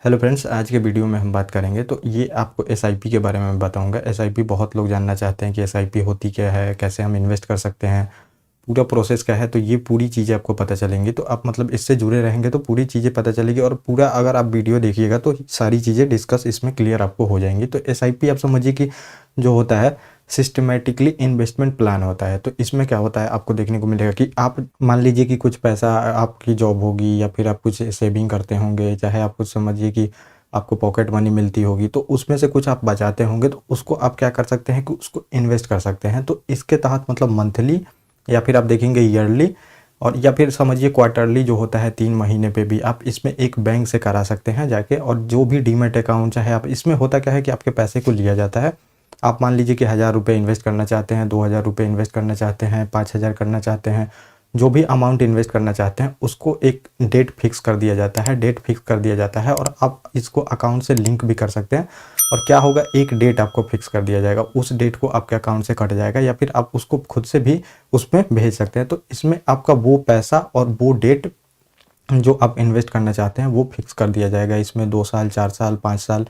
Hello friends, आज के video में हम बात करेंगे तो ये आपको एसआईपी के बारे में बताऊंगा। एसआईपी बहुत लोग जानना चाहते हैं कि एसआईपी होती क्या है, कैसे हम इन्वेस्ट कर सकते हैं, पूरा प्रोसेस क्या है। तो ये पूरी चीज़ें आपको पता चलेंगी। तो आप मतलब इससे जुड़े रहेंगे तो पूरी चीज़ें पता चलेगी और पूरा अगर आप वीडियो देखिएगा तो सारी चीज़ें डिस्कस इसमें क्लियर आपको हो जाएंगी। तो एसआईपी आप समझिए कि जो होता है सिस्टमेटिकली इन्वेस्टमेंट प्लान होता है। तो इसमें क्या होता है आपको देखने को मिलेगा कि आप मान लीजिए कि कुछ पैसा आपकी जॉब होगी या फिर आप कुछ सेविंग करते होंगे, चाहे आप कुछ समझिए कि आपको पॉकेट मनी मिलती होगी, तो उसमें से कुछ आप बचाते होंगे तो उसको आप क्या कर सकते हैं कि उसको इन्वेस्ट कर सकते हैं। तो इसके तहत मतलब मंथली या फिर आप देखेंगे ईयरली और या फिर समझिए क्वार्टरली जो होता है 3 महीने पे भी आप इसमें एक बैंक से करा सकते हैं जाके। और जो भी डीमैट अकाउंट चाहे आप इसमें होता क्या है कि आपके पैसे को लिया जाता है। आप मान लीजिए कि 1000 रुपये इन्वेस्ट करना चाहते हैं, 2000 रुपये इन्वेस्ट करना चाहते हैं, 5000 करना चाहते हैं, जो भी अमाउंट इन्वेस्ट करना चाहते हैं उसको एक डेट फिक्स कर दिया जाता है। डेट फिक्स कर दिया जाता है और आप इसको अकाउंट से लिंक भी कर सकते हैं। और क्या होगा, एक डेट आपको फिक्स कर दिया जाएगा, उस डेट को आपके अकाउंट से कट जाएगा या फिर आप उसको खुद से भी उसमें भेज सकते हैं। तो इसमें आपका वो पैसा और वो डेट जो आप इन्वेस्ट करना चाहते हैं वो फिक्स कर दिया जाएगा। इसमें 2 साल, 4 साल, 5 साल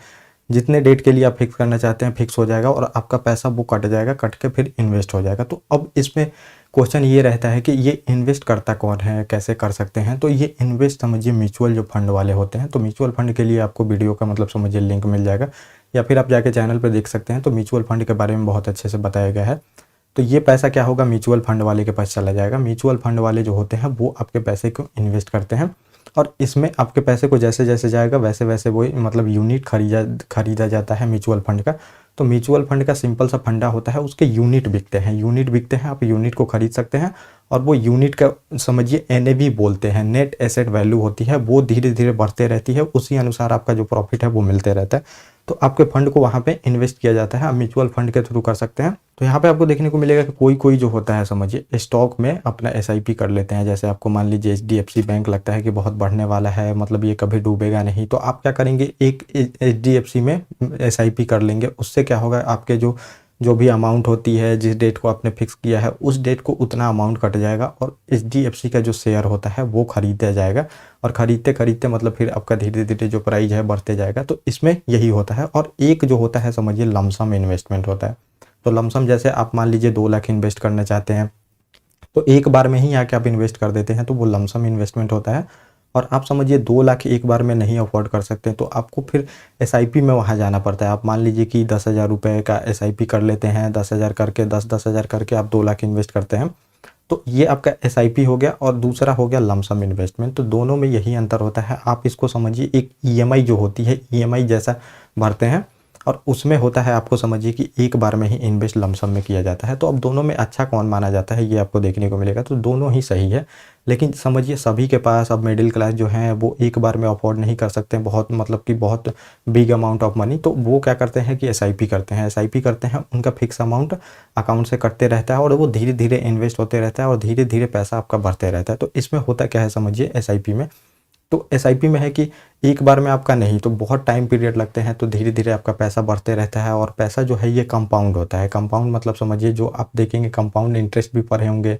जितने डेट के लिए आप फिक्स करना चाहते हैं फिक्स हो जाएगा और आपका पैसा वो कट जाएगा, कट के फिर इन्वेस्ट हो जाएगा। तो अब इसमें क्वेश्चन ये रहता है कि ये इन्वेस्ट करता कौन है, कैसे कर सकते हैं। तो ये इन्वेस्ट समझिए म्यूचुअल जो फंड वाले होते हैं। तो म्यूचुअल फंड के लिए आपको वीडियो का मतलब समझिए लिंक मिल जाएगा या फिर आप जाके चैनल पर देख सकते हैं। तो म्यूचुअल फंड के बारे में बहुत अच्छे से बताया गया है। तो ये पैसा क्या होगा, म्यूचुअल फंड वाले के पास चला जाएगा। म्यूचुअल फंड वाले जो होते हैं वो आपके पैसे को इन्वेस्ट करते हैं और इसमें आपके पैसे को जैसे जैसे जाएगा वैसे वैसे वो मतलब यूनिट खरीदा जाता है म्यूचुअल फंड का। तो म्यूचुअल फंड का सिंपल सा फंडा होता है, उसके यूनिट बिकते हैं। आप यूनिट को खरीद सकते हैं और वो यूनिट का समझिए एनएवी बोलते हैं, नेट एसेट वैल्यू होती है, वो धीरे धीरे बढ़ते रहती है। उसी अनुसार आपका जो प्रॉफिट है वो मिलते रहता है। तो आपके फंड को वहाँ पे इन्वेस्ट किया जाता है, आप म्यूचुअल फंड के थ्रू कर सकते हैं। तो यहाँ पे आपको देखने को मिलेगा कि कोई कोई जो होता है समझिए स्टॉक में अपना एसआईपी कर लेते हैं। जैसे आपको मान लीजिए एचडीएफसी बैंक लगता है कि बहुत बढ़ने वाला है, मतलब ये कभी डूबेगा नहीं, तो आप क्या करेंगे, एक एचडीएफसी में एसआईपी कर लेंगे। उससे क्या होगा, आपके जो जो भी अमाउंट होती है, जिस डेट को आपने फिक्स किया है उस डेट को उतना अमाउंट कट जाएगा और एचडीएफसी का जो शेयर होता है वो खरीदा जाएगा। और खरीदते खरीदते मतलब फिर आपका धीरे धीरे जो प्राइस है बढ़ते जाएगा। तो इसमें यही होता है। और एक जो होता है समझिए लमसम इन्वेस्टमेंट होता है। तो लमसम जैसे आप मान लीजिए 2 लाख इन्वेस्ट करना चाहते हैं तो एक बार में ही आके आप इन्वेस्ट कर देते हैं, तो वो लमसम इन्वेस्टमेंट होता है। और आप समझिए 2 लाख एक बार में नहीं अफोर्ड कर सकते तो आपको फिर एसआईपी में वहाँ जाना पड़ता है। आप मान लीजिए कि 10,000 रुपये का एसआईपी कर लेते हैं, 10,000 करके 10,000 करके आप 2 लाख इन्वेस्ट करते हैं। तो ये आपका एसआईपी हो गया और दूसरा हो गया लमसम इन्वेस्टमेंट। तो दोनों में यही अंतर होता है। आप इसको समझिए एक ईएमआई जो होती है, ईएमआई जैसा भरते हैं और उसमें होता है आपको समझिए कि एक बार में ही इन्वेस्ट लमसम में किया जाता है। तो अब दोनों में अच्छा कौन माना जाता है ये आपको देखने को मिलेगा। तो दोनों ही सही है, लेकिन समझिए सभी के पास अब मिडिल क्लास जो हैं वो एक बार में अफोर्ड नहीं कर सकते बहुत, मतलब कि बहुत बिग अमाउंट ऑफ मनी। तो वो क्या करते हैं कि एसआईपी करते हैं। एसआईपी करते हैं, उनका फिक्स अमाउंट अकाउंट से कटते रहता है और वो धीरे धीरे इन्वेस्ट होते रहता है और धीरे धीरे पैसा आपका बढ़ते रहता है। तो इसमें होता क्या है समझिए एसआईपी में, तो एसआईपी में है कि एक बार में आपका नहीं, तो बहुत टाइम पीरियड लगते हैं। तो धीरे धीरे आपका पैसा बढ़ते रहता है और पैसा जो है ये कंपाउंड होता है। कंपाउंड मतलब समझिए जो आप देखेंगे कंपाउंड इंटरेस्ट भी पढ़े होंगे।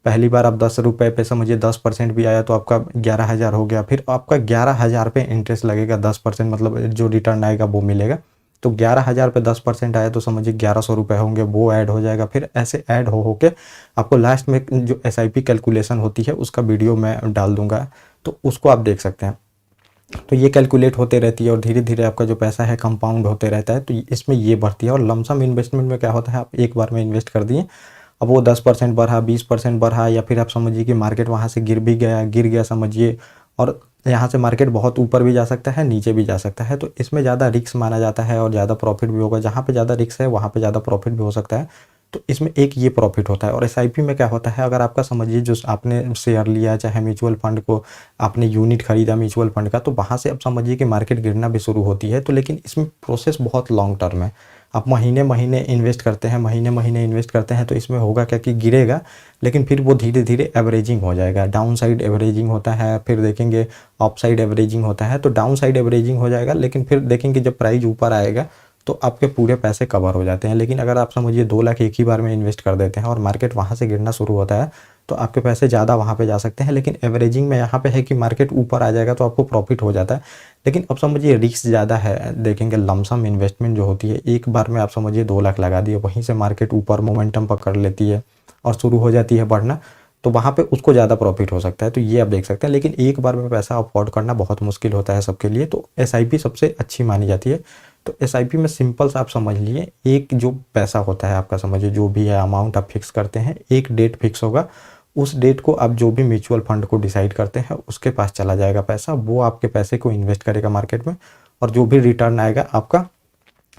पहली बार आप 10 रुपये पे समझिए 10% भी आया तो आपका 11,000 हो गया। फिर आपका 11,000 पे इंटरेस्ट लगेगा, 10% मतलब जो रिटर्न आएगा वो मिलेगा। तो 11,000 पे 10% आया तो समझिए 1,100 रुपये होंगे, वो ऐड हो जाएगा। फिर ऐसे ऐड हो के आपको लास्ट में जो एसआईपी कैलकुलेशन होती है उसका वीडियो मैं डाल दूंगा, तो उसको आप देख सकते हैं। तो ये कैलकुलेट होते रहती है और धीरे धीरे आपका जो पैसा है कंपाउंड होते रहता है। तो इसमें ये बढ़ती है। और लमसम इन्वेस्टमेंट में क्या होता है, आप एक बार में इन्वेस्ट कर दिए, अब वो 10% बढ़ा, 20% बढ़ा, या फिर आप समझिए कि मार्केट वहाँ से गिर गया समझिए। और यहाँ से मार्केट बहुत ऊपर भी जा सकता है, नीचे भी जा सकता है। तो इसमें ज़्यादा रिस्क माना जाता है और ज़्यादा प्रॉफिट भी होगा। जहाँ पे ज़्यादा रिस्क है वहाँ पे ज़्यादा प्रॉफिट भी हो सकता है। तो इसमें एक ये प्रॉफिट होता है। और एसआईपी में क्या होता है, अगर आपका समझिए जो आपने शेयर लिया चाहे म्यूचुअल फंड को आपने यूनिट खरीदा म्यूचुअल फंड का, तो वहाँ से अब समझिए कि मार्केट गिरना भी शुरू होती है। तो लेकिन इसमें प्रोसेस बहुत लॉन्ग टर्म है। आप महीने महीने इन्वेस्ट करते हैं, महीने महीने इन्वेस्ट करते हैं, तो इसमें होगा क्या कि गिरेगा, लेकिन फिर वो धीरे धीरे एवरेजिंग हो जाएगा। डाउन साइड एवरेजिंग होता है, फिर देखेंगे अप साइड एवरेजिंग होता है। तो डाउन साइड एवरेजिंग हो जाएगा, लेकिन फिर देखेंगे जब प्राइस ऊपर आएगा तो आपके पूरे पैसे कवर हो जाते हैं। लेकिन अगर आप समझिए 2 लाख एक ही बार में इन्वेस्ट कर देते हैं और मार्केट वहाँ से गिरना शुरू होता है, तो आपके पैसे ज़्यादा वहाँ पे जा सकते हैं। लेकिन एवरेजिंग में यहाँ पे है कि मार्केट ऊपर आ जाएगा तो आपको प्रॉफिट हो जाता है। लेकिन अब समझिए रिस्क ज़्यादा है। देखेंगे लमसम इन्वेस्टमेंट जो होती है, एक बार में आप समझिए 2 लाख लगा दिए, वहीं से मार्केट ऊपर मोमेंटम पकड़ लेती है और शुरू हो जाती है बढ़ना, तो वहाँ पे उसको ज़्यादा प्रॉफिट हो सकता है। तो ये आप देख सकते हैं। लेकिन एक बार में पैसा अफोर्ड करना बहुत मुश्किल होता है सबके लिए, तो एसआईपी सबसे अच्छी मानी जाती है। तो एसआईपी में सिंपल सा आप समझ लिए, एक जो पैसा होता है आपका, समझिए जो भी है अमाउंट आप फिक्स करते हैं, एक डेट फिक्स होगा, उस डेट को आप जो भी म्यूचुअल फंड को डिसाइड करते हैं उसके पास चला जाएगा पैसा, वो आपके पैसे को इन्वेस्ट करेगा मार्केट में, और जो भी रिटर्न आएगा आपका,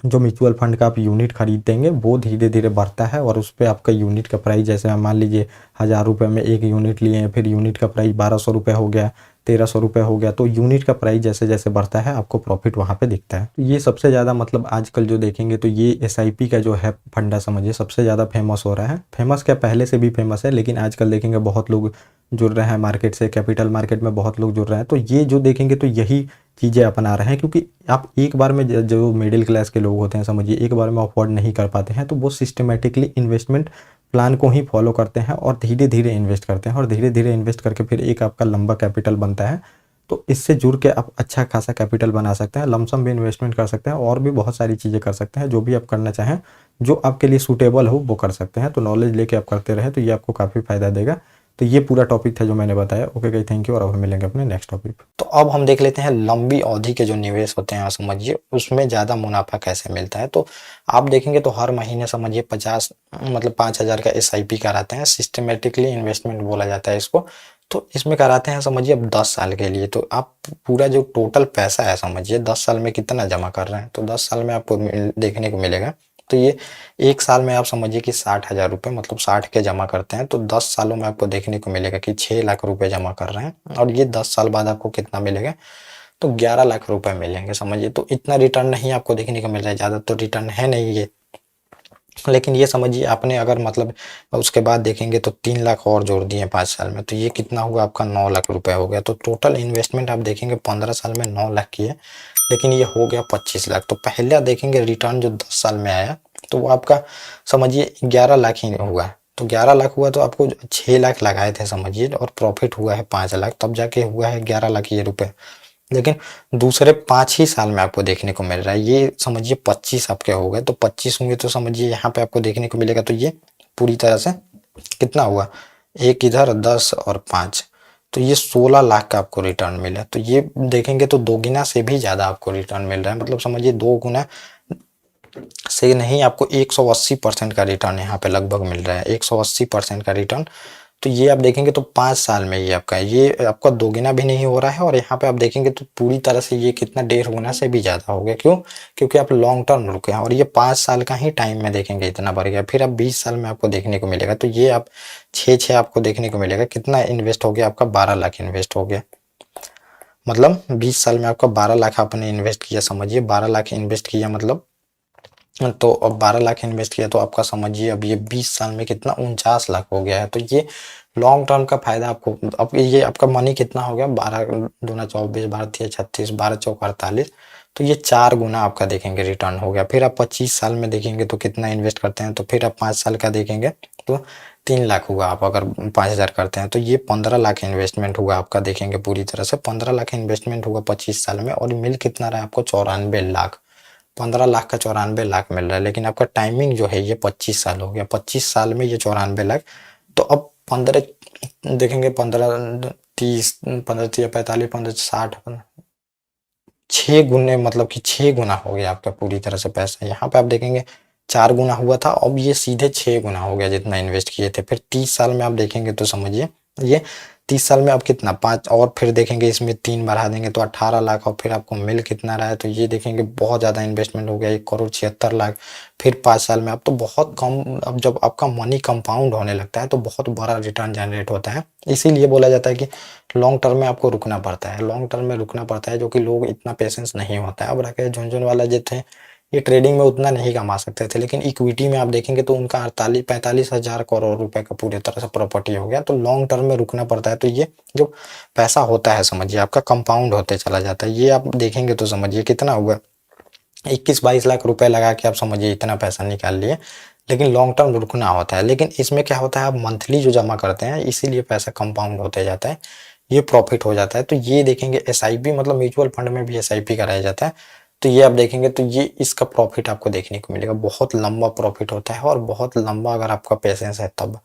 जो म्यूचुअल फंड का आप यूनिट खरीद देंगे वो धीरे धीरे बढ़ता है, और उस पर आपका यूनिट का प्राइस, जैसे आप मान लीजिए 1000 रुपये में एक यूनिट लिए हैं, फिर यूनिट का प्राइस 1200 रुपये हो गया, 1300 रुपये हो गया, तो यूनिट का प्राइस जैसे जैसे बढ़ता है आपको प्रॉफिट वहाँ पे दिखता है। तो ये सबसे ज़्यादा मतलब आजकल जो देखेंगे तो ये एसआईपी का जो है फंडा समझिए सबसे ज़्यादा फेमस हो रहा है। फेमस क्या, पहले से भी फेमस है, लेकिन आजकल देखेंगे बहुत लोग जुड़ रहे हैं मार्केट से, कैपिटल मार्केट में बहुत लोग जुड़ रहे हैं। तो ये जो देखेंगे तो यही चीज़ें अपना रहे हैं, क्योंकि आप एक बार में जो मिडिल क्लास के लोग होते हैं समझिए एक बार में अफोर्ड नहीं कर पाते हैं, तो वो सिस्टमेटिकली इन्वेस्टमेंट प्लान को ही फॉलो करते हैं और धीरे धीरे इन्वेस्ट करते हैं, और धीरे धीरे इन्वेस्ट करके फिर एक आपका लंबा कैपिटल बनता है। तो इससे जुड़ के आप अच्छा खासा कैपिटल बना सकते हैं, लमसम भी इन्वेस्टमेंट कर सकते हैं, और भी बहुत सारी चीज़ें कर सकते हैं, जो भी आप करना चाहें, जो आपके लिए सूटेबल हो वो कर सकते हैं। तो नॉलेज लेके आप करते रहे तो ये आपको काफ़ी फ़ायदा देगा। तो ये पूरा टॉपिक था जो मैंने बताया। ओके गाइस, थैंक यू, और अब हम मिलेंगे अपने नेक्स्ट टॉपिक। तो अब हम देख लेते हैं लंबी अवधि के जो निवेश होते हैं समझिए उसमें ज़्यादा मुनाफा कैसे मिलता है। तो आप देखेंगे तो हर महीने समझिए 50 मतलब 5000 का एसआईपी कराते हैं, सिस्टमेटिकली इन्वेस्टमेंट बोला जाता है इसको। तो इसमें कराते हैं समझिए अब 10 साल के लिए। तो आप पूरा जो टोटल पैसा है समझिए 10 साल में कितना जमा कर रहे हैं, तो 10 साल में आपको देखने को मिलेगा। तो ये एक साल में आप समझिए कि 60,000 रुपये मतलब 60 के जमा करते हैं, तो 10 सालों में आपको देखने को मिलेगा कि 6 लाख रुपए जमा कर रहे हैं, और ये 10 साल बाद आपको कितना मिलेगा, तो 11 लाख रुपए मिलेंगे समझिए। तो इतना रिटर्न नहीं आपको देखने को मिल रहा है, ज़्यादा तो रिटर्न है नहीं ये, लेकिन ये समझिए आपने अगर मतलब उसके बाद देखेंगे तो 3 लाख और जोड़ दिए 5 साल में, तो ये कितना हुआ आपका 9 लाख रुपए हो गया। तो टोटल इन्वेस्टमेंट आप देखेंगे 15 साल में 9 लाख की है, लेकिन ये हो गया 25 लाख। तो पहला देखेंगे रिटर्न जो 10 साल में आया तो वो आपका समझिए 11 लाख ही हुआ। तो 11 लाख हुआ तो आपको 6 लाख लगाए थे समझिए, और प्रॉफिट हुआ है 5 लाख, तब जाके हुआ है 11 लाख ये रुपए। लेकिन दूसरे 5 ही साल में आपको देखने को मिल रहा है, ये समझिए 25 आपके हो गए। तो 25 होंगे तो समझिए यहाँ पे आपको देखने को मिलेगा, तो ये पूरी तरह से कितना हुआ, एक इधर 10 और 5, तो ये 16 लाख का आपको रिटर्न मिला। तो ये देखेंगे तो 2 गुना से भी ज़्यादा आपको रिटर्न मिल रहा है, मतलब समझिए 2 गुना से नहीं, आपको 180% का रिटर्न यहाँ पे लगभग मिल रहा है, 180% का रिटर्न। तो ये आप देखेंगे तो 5 साल में ये आपका 2 गुना भी नहीं हो रहा है, और यहाँ पे आप देखेंगे तो पूरी तरह से ये कितना 1.5 गुना से भी ज़्यादा हो गया। क्यों? क्योंकि आप लॉन्ग टर्म रुके हैं, और ये 5 साल का ही टाइम में देखेंगे इतना बढ़ गया। फिर अब 20 साल में आपको देखने को मिलेगा, तो ये आप 6 आपको देखने को मिलेगा, कितना इन्वेस्ट हो गया आपका, 12 लाख इन्वेस्ट हो गया। मतलब 20 साल में आपका 12 लाख आपने इन्वेस्ट किया समझिए, 12 लाख इन्वेस्ट किया मतलब, तो अब 12 लाख इन्वेस्ट किया तो आपका समझिए अब ये 20 साल में कितना 49 लाख हो गया है। तो ये लॉन्ग टर्म का फायदा आपको, अब ये आपका मनी कितना हो गया, 12 दूना 24, 12 तिया 36, 12 चौक 48, तो ये 4 गुना आपका देखेंगे रिटर्न हो गया। फिर आप 25 साल में देखेंगे तो कितना इन्वेस्ट करते हैं, तो फिर आप 5 साल का देखेंगे तो 3 लाख हुआ। आप अगर 5000 करते हैं तो ये 15 लाख इन्वेस्टमेंट हुआ आपका, देखेंगे पूरी तरह से 15 लाख इन्वेस्टमेंट हुआ 25 साल में, और मिल कितना रहा है आपको 94 लाख। 15 लाख का 94 लाख मिल रहा है, लेकिन आपका टाइमिंग जो है ये 25 साल हो गया, 25 साल में ये 94 लाख। तो अब 15 देखेंगे, 15 30, 15 तिया 45, 15 60, 6 गुने, मतलब कि 6 गुना हो गया आपका पूरी तरह से पैसा। यहाँ पे आप देखेंगे 4 गुना हुआ था, अब ये सीधे 6 गुना हो गया जितना इन्वेस्ट किए थे। फिर 30 साल में आप देखेंगे तो समझिए ये 30 साल में आप कितना 5, और फिर देखेंगे इसमें 3 बढ़ा देंगे तो 18 लाख, और फिर आपको मिल कितना रहा है, तो ये देखेंगे बहुत ज़्यादा इन्वेस्टमेंट हो गया, 1,76,00,000। फिर 5 साल में आप तो बहुत कम, अब जब आपका मनी कंपाउंड होने लगता है तो बहुत बड़ा रिटर्न जनरेट होता है। इसीलिए बोला जाता है कि लॉन्ग टर्म में आपको रुकना पड़ता है, लॉन्ग टर्म में रुकना पड़ता है, जो कि लोग इतना पेशेंस नहीं होता है। अब राकेश झुनझुनवाला जो थे ये ट्रेडिंग में उतना नहीं कमा सकते थे, लेकिन इक्विटी में आप देखेंगे तो उनका 48-45 हजार करोड़ रुपए का पूरी तरह से प्रॉपर्टी हो गया। तो लॉन्ग टर्म में रुकना पड़ता है, तो ये जो पैसा होता है समझिए आपका कंपाउंड होते चला जाता है। ये आप देखेंगे तो समझिए कितना हुआ, 21-22 लाख रुपए लगा के आप समझिए इतना पैसा निकाल लिए, लेकिन लॉन्ग टर्म रुकना होता है। लेकिन इसमें क्या होता है, आप मंथली जो जमा करते हैं इसीलिए पैसा कंपाउंड होते जाता है, ये प्रॉफिट हो जाता है। तो ये देखेंगे एसआईपी मतलब म्यूचुअल फंड में भी एसआईपी कराया जाता है, तो ये आप देखेंगे तो ये इसका प्रॉफिट आपको देखने को मिलेगा। बहुत लंबा प्रॉफिट होता है और बहुत लंबा अगर आपका पेशेंस है तब।